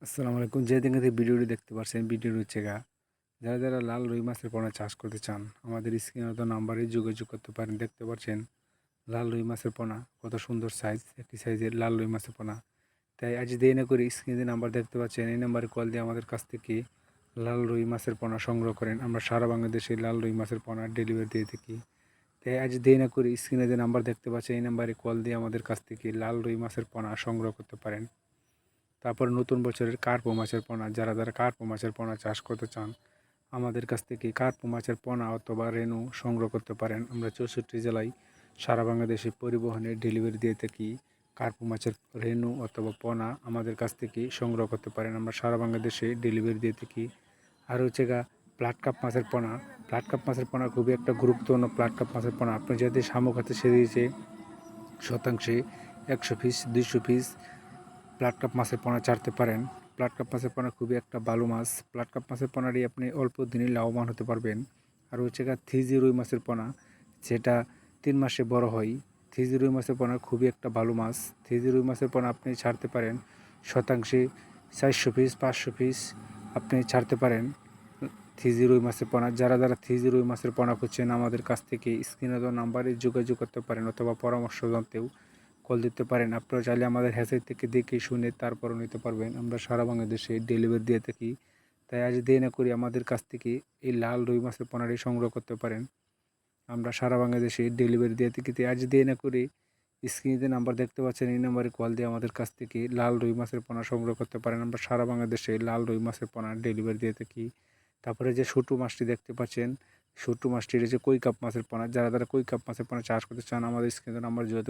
আসসালামু আলাইকুম। যে যেখান থেকে ভিডিওটি দেখতে পাচ্ছেন, ভিডিওটি হচ্ছে যারা লাল রুই মাছের পোনা চাষ করতে চান, আমাদের স্ক্রিনে দেওয়া নাম্বারে যোগাযোগ করতে পারেন। দেখতে পাচ্ছেন লাল রুই মাছের পোনা, কত সুন্দর সাইজ, একটি সাইজের লাল রুই মাছের পোনা। তাই আজ দেরি না করে স্ক্রিনে যে নাম্বার দেখতে পাচ্ছেন, এই নাম্বারে কল দিয়ে আমাদের কাছ থেকে লাল রুই মাছের পোনা সংগ্রহ করেন। আমরা সারা বাংলাদেশে লাল রুই মাছের পোনা ডেলিভারি দিয়ে থাকি। তাই আজ দেরি না করে স্ক্রিনে যে নাম্বার দেখতে পাচ্ছেন, এই নাম্বারে কল দিয়ে আমাদের কাছ থেকে লাল রুই মাছের পোনা সংগ্রহ করতে পারেন। তারপর নতুন বছরের কার্পো মাছের পোনা, যারা কার্পো মাছের পোনা চাষ করতে চান, আমাদের কাছ থেকে কার্পো মাছের পোনা অথবা রেনু সংগ্রহ করতে পারেন। আমরা 64 জেলায় সারা বাংলাদেশে পরিবহনে ডেলিভারি দিয়ে থাকি। কার্পো মাছের রেনু অথবা পোনা আমাদের কাছ থেকে সংগ্রহ করতে পারেন। আমরা সারা বাংলাদেশে ডেলিভারি দিয়ে থাকি। আর হচ্ছে প্লাট কাপ মাছের পোনা। প্লাট কাপ মাছের পোনা খুবই একটা গুরুত্বপূর্ণ। প্লাট কাপ মাছের পোনা আপনি যদি শামুক হাতে সেরিয়েছে শতাংশে 100 পিস 200 পিস প্লাট কাপ মাছের পোনা ছাড়তে পারেন। প্লাট কাপ মাছের পোনা খুবই একটা ভালো মাছ। প্লাট কাপ মাছের পোনারই আপনি অল্প দিনে লাভবান হতে পারবেন। আর হচ্ছে থ্রিজি রুই মাছের পোনা, যেটা 3 মাসে বড় হয়। থ্রিজি রুই মাছের পোনা খুবই একটা ভালো মাছ। থ্রিজি রুই মাছের পোনা আপনি ছাড়তে পারেন শতাংশে 400 পিস 500 পিস আপনি ছাড়তে পারেন। থ্রিজি রুই মাছের পোনা, যারা থ্রিজি রুই মাছের পোনা খুঁজছেন, আমাদের কাছ থেকে স্ক্রিনে দেওয়া নাম্বারে যোগাযোগ করতে পারেন অথবা পরামর্শ জানতেও কল দিতে পারেন। আপনারা চাইলে আমাদের হ্যাচারি থেকে দেখে শুনে তারপরও নিতে পারবেন। আমরা সারা বাংলাদেশে ডেলিভারি দিয়ে থাকি। তাই আজ দেরি না করি আমাদের কাছ থেকে এই লাল রুই মাছের পোনাটি সংগ্রহ করতে পারেন। আমরা সারা বাংলাদেশে ডেলিভারি দিয়ে থাকি। তাই আজ দেরি না করে স্ক্রিনে নাম্বার দেখতে পাচ্ছেন, এই নাম্বারে কল দিয়ে আমাদের কাছ থেকে লাল রুই মাছের পোনা সংগ্রহ করতে পারেন। আমরা সারা বাংলাদেশে লাল রুই মাছের পোনা ডেলিভারি দিয়ে থাকি। তারপরে যে ছোটো মাছটি দেখতে পাচ্ছেন, ছোটো মাছটি রয়েছে কই কাপ মাছের পোনা। যারা কই কাপ মাছের পোনা চাষ করতে চান, আমাদের স্ক্রিনে নাম্বার যোগাযোগ